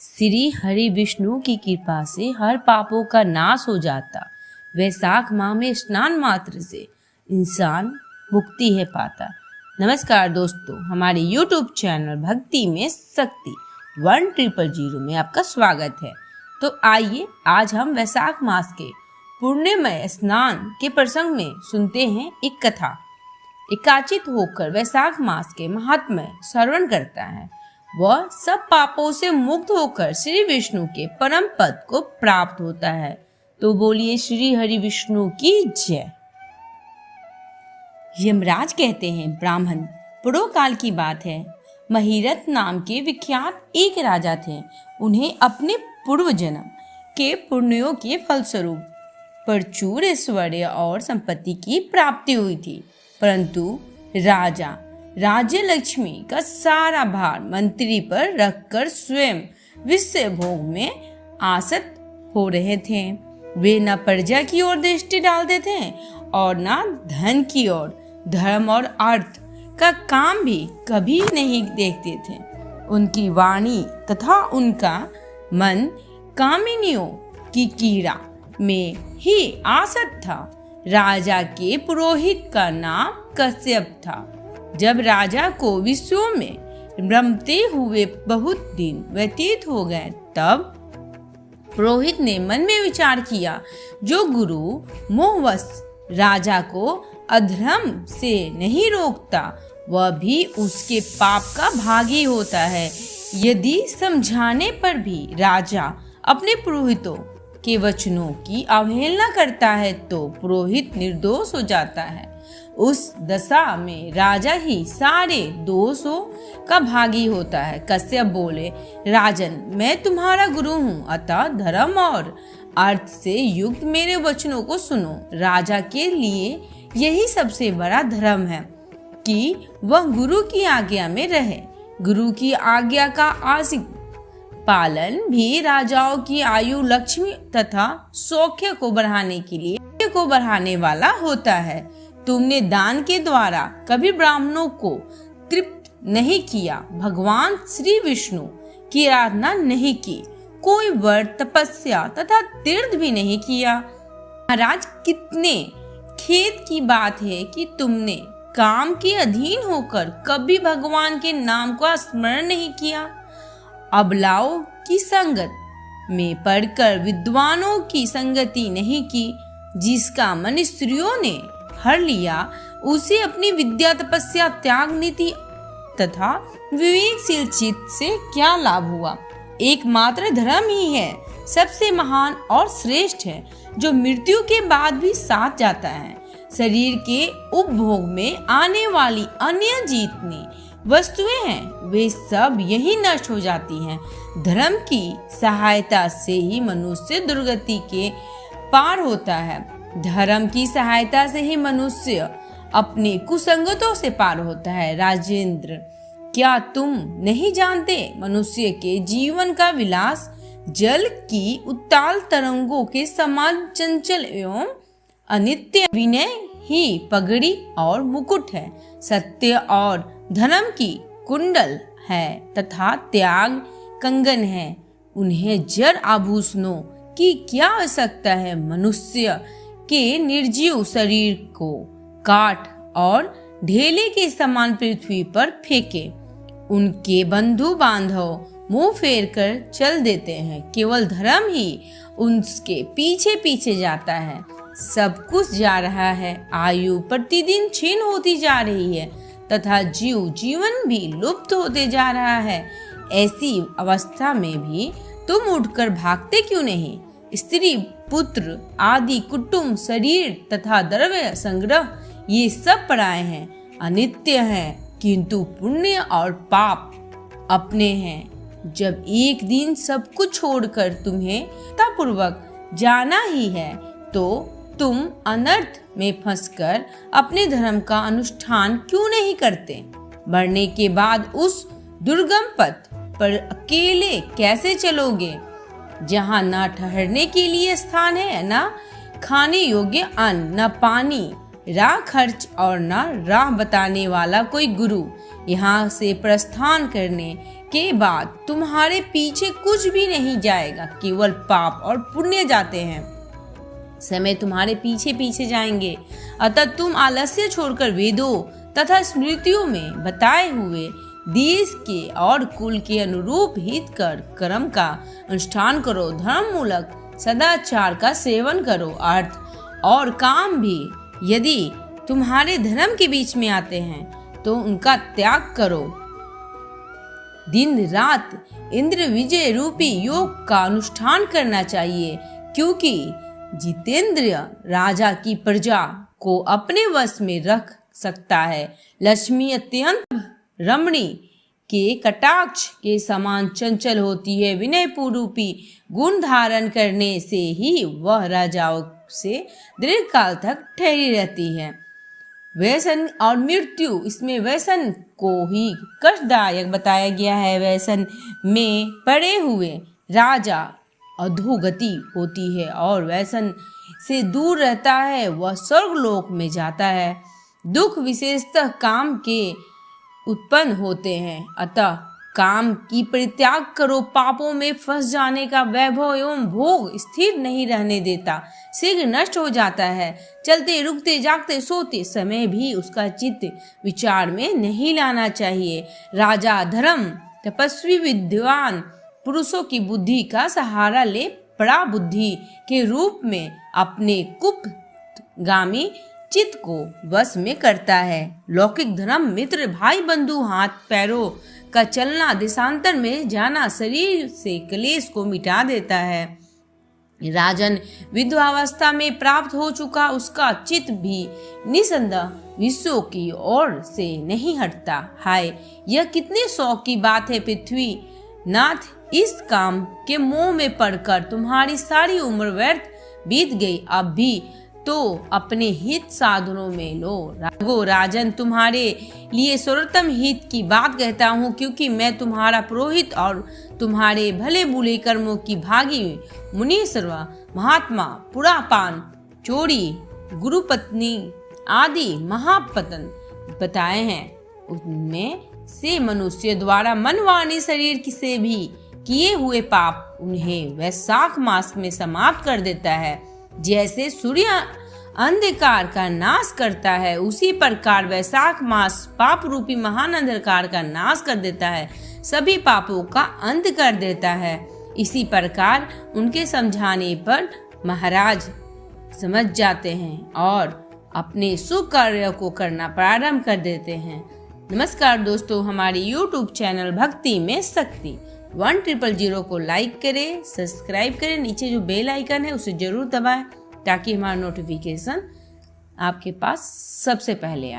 श्री हरि विष्णु की कृपा से हर पापों का नाश हो जाता। वैशाख माह में स्नान मात्र से इंसान मुक्ति है पाता। नमस्कार दोस्तों, हमारे YouTube चैनल भक्ति में शक्ति 1000 में आपका स्वागत है। तो आइए आज हम वैशाख मास के पुण्यमय स्नान के प्रसंग में सुनते हैं एक कथा। एकाचित होकर वैशाख मास के महात्म्य श्रवण करता है, वह सब पापों से मुक्त होकर श्री विष्णु के परम पद को प्राप्त होता है। तो बोलिए श्री हरि विष्णु की जय। यमराज कहते हैं, ब्राह्मण, पूर्व काल की बात है। महिरथ नाम के विख्यात एक राजा थे। उन्हें अपने पूर्व जन्म के पुण्यों के फलस्वरूप प्रचुर ऐश्वर्य और संपत्ति की प्राप्ति हुई थी, परंतु राजा राज्य लक्ष्मी का सारा भार मंत्री पर रखकर स्वयं विषय भोग में आसक्त हो रहे थे। वे न प्रजा की ओर दृष्टि डालते थे और न धन की ओर। धर्म और अर्थ का काम भी कभी नहीं देखते थे। उनकी वाणी तथा उनका मन कामिनियों की कीड़ा में ही आसक्त था। राजा के पुरोहित का नाम कश्यप था। जब राजा को विश्व में रमते हुए बहुत दिन व्यतीत हो गए, तब पुरोहित ने मन में विचार किया, जो गुरु मोहवश राजा को अधर्म से नहीं रोकता, वह भी उसके पाप का भागी होता है। यदि समझाने पर भी राजा अपने पुरोहितों के वचनों की अवहेलना करता है, तो पुरोहित निर्दोष हो जाता है। उस दशा में राजा ही सारे दोषों का भागी होता है। कश्यप बोले, राजन, मैं तुम्हारा गुरु हूँ, अतः धर्म और अर्थ से युक्त मेरे वचनों को सुनो। राजा के लिए यही सबसे बड़ा धर्म है कि वह गुरु की आज्ञा में रहे। गुरु की आज्ञा का आशिक पालन भी राजाओं की आयु, लक्ष्मी तथा सौख्य को बढ़ाने वाला होता है। तुमने दान के द्वारा कभी ब्राह्मणों को तृप्त नहीं किया, भगवान श्री विष्णु की आराधना नहीं की, कोई व्रत, तपस्या तथा तीर्थ भी नहीं किया। महाराज, कितने खेद की बात है कि तुमने काम के अधीन होकर कभी भगवान के नाम का स्मरण नहीं किया। अबलाओं की संगत में पढ़कर विद्वानों की संगति नहीं की। जिसका मन स्त्रियों ने हर लिया, उसे अपनी विद्या, तपस्या, त्याग, नीति तथा विवेकशील चित्त से क्या लाभ हुआ। एकमात्र धर्म ही है सबसे महान और श्रेष्ठ है, जो मृत्यु के बाद भी साथ जाता है। शरीर के उपभोग में आने वाली अन्य जितनी वस्तुएं हैं, वे सब यही नष्ट हो जाती हैं। धर्म की सहायता से ही मनुष्य दुर्गति के पार होता है। धर्म की सहायता से ही मनुष्य अपनी कुसंगतों से पार होता है। राजेंद्र, क्या तुम नहीं जानते, मनुष्य के जीवन का विलास जल की उत्ताल तरंगों के समान चंचल एवं अनित्य विनय ही पगड़ी और मुकुट है। सत्य और धर्म की कुंडल है तथा त्याग कंगन है। उन्हें जड़ आभूषणों की क्या आवश्यकता है। मनुष्य के निर्जीव शरीर को काट और ढेले के समान पृथ्वी पर फेंके। उनके बंधु बांधव मुंह फेर कर चल देते हैं। केवल धर्म ही उनके पीछे पीछे जाता है। सब कुछ जा रहा है। आयु प्रतिदिन क्षीण होती जा रही है तथा जीवन भी लुप्त होते जा रहा है। ऐसी अवस्था में भी तुम उठकर भागते क्यों नहीं। स्त्री, पुत्र आदि, कुटुंब, शरीर तथा द्रव्य संग्रह, ये सब पराये हैं, अनित्य हैं, किंतु पुण्य और पाप अपने हैं। जब एक दिन सब कुछ छोड़कर तुम्हें पूर्वक जाना ही है, तो तुम अनर्थ में फंसकर अपने धर्म का अनुष्ठान क्यों नहीं करते। मरने के बाद उस दुर्गम पथ पर अकेले कैसे चलोगे, जहाँ न ठहरने के लिए स्थान है, न खाने योग्य अन्न, न पानी, राह खर्च और न राह बताने वाला कोई गुरु। यहाँ से प्रस्थान करने के बाद तुम्हारे पीछे कुछ भी नहीं जाएगा, केवल पाप और पुण्य जाते हैं। समय तुम्हारे पीछे पीछे जाएंगे, अतः तुम आलस्य छोड़कर वेदों तथा स्मृतियों में बताए हुए देश के और कुल के अनुरूप हित कर कर्म का अनुष्ठान करो। धर्म मूलक सदाचार का सेवन करो। अर्थ और काम भी यदि तुम्हारे धर्म के बीच में आते हैं तो उनका त्याग करो। दिन रात इंद्र विजय रूपी योग का अनुष्ठान करना चाहिए, क्योंकि जितेंद्रिय राजा की प्रजा को अपने वश में रख सकता है। लक्ष्मी अत्यंत रमणी के कटाक्ष के समान चंचल होती है। विनय रूपी गुण धारण करने से ही वह राजाओं से दीर्घ काल तक ठहरी रहती है। व्यसन और मृत्यु, इसमें व्यसन को ही कष्टदायक बताया गया है। व्यसन में पड़े हुए राजा अधोगति होती है और व्यसन से दूर रहता है वह स्वर्गलोक में जाता है। दुख विशेषतः काम के उत्पन्न होते हैं, अतः काम की परित्याग करो। पापों में फंस जाने का वैभव एवं भोग स्थिर नहीं रहने देता, शीघ्र नष्ट हो जाता है। चलते रुकते जागते सोते समय भी उसका चित्त विचार में नहीं लाना चाहिए। राजा धर्म तपस्वी विद्वान पुरुषों की बुद्धि का सहारा ले परा बुद्धि के रूप में अपने कुपगामी चित्त को वश में करता है। लौकिक धर्म मित्र भाई बंधु हाथ पैरों का चलना देशांतर में जाना शरीर से क्लेश को मिटा देता है। राजन विधवावस्था में प्राप्त हो चुका उसका चित्त भी निसंदेह विश्व की ओर से नहीं हटता। हाय, यह कितने शौक की बात है पृथ्वी नाथ, इस काम के मोह में पड़कर तुम्हारी सारी उम्र व्यर्थ बीत गई। अब भी तो अपने हित साधनों में लो। राजन, तुम्हारे लिए सर्वोत्तम हित की बात कहता हूँ, क्योंकि मैं तुम्हारा पुरोहित और तुम्हारे भले बुरे कर्मों की भागी मुनीश्वर महात्मा पुरापान चोरी गुरुपत्नी आदि महापतन बताए हैं। उनमें से मनुष्य द्वारा मन वाणी शरीर से भी किए हुए पाप उन्हें वैशाख मास में समाप्त कर देता है। जैसे सूर्य अंधकार का नाश करता है, उसी प्रकार वैशाख मास पाप रूपी महान अंधकार का नाश कर देता है, सभी पापों का अंत कर देता है। इसी प्रकार उनके समझाने पर महाराज समझ जाते हैं और अपने शुभ कार्य को करना प्रारंभ कर देते हैं। नमस्कार दोस्तों, हमारी YouTube चैनल भक्ति में शक्ति 1000 को लाइक करें, सब्सक्राइब करें, नीचे जो बेल आइकन है उसे जरूर दबाएं ताकि हमारा नोटिफिकेशन आपके पास सबसे पहले आए।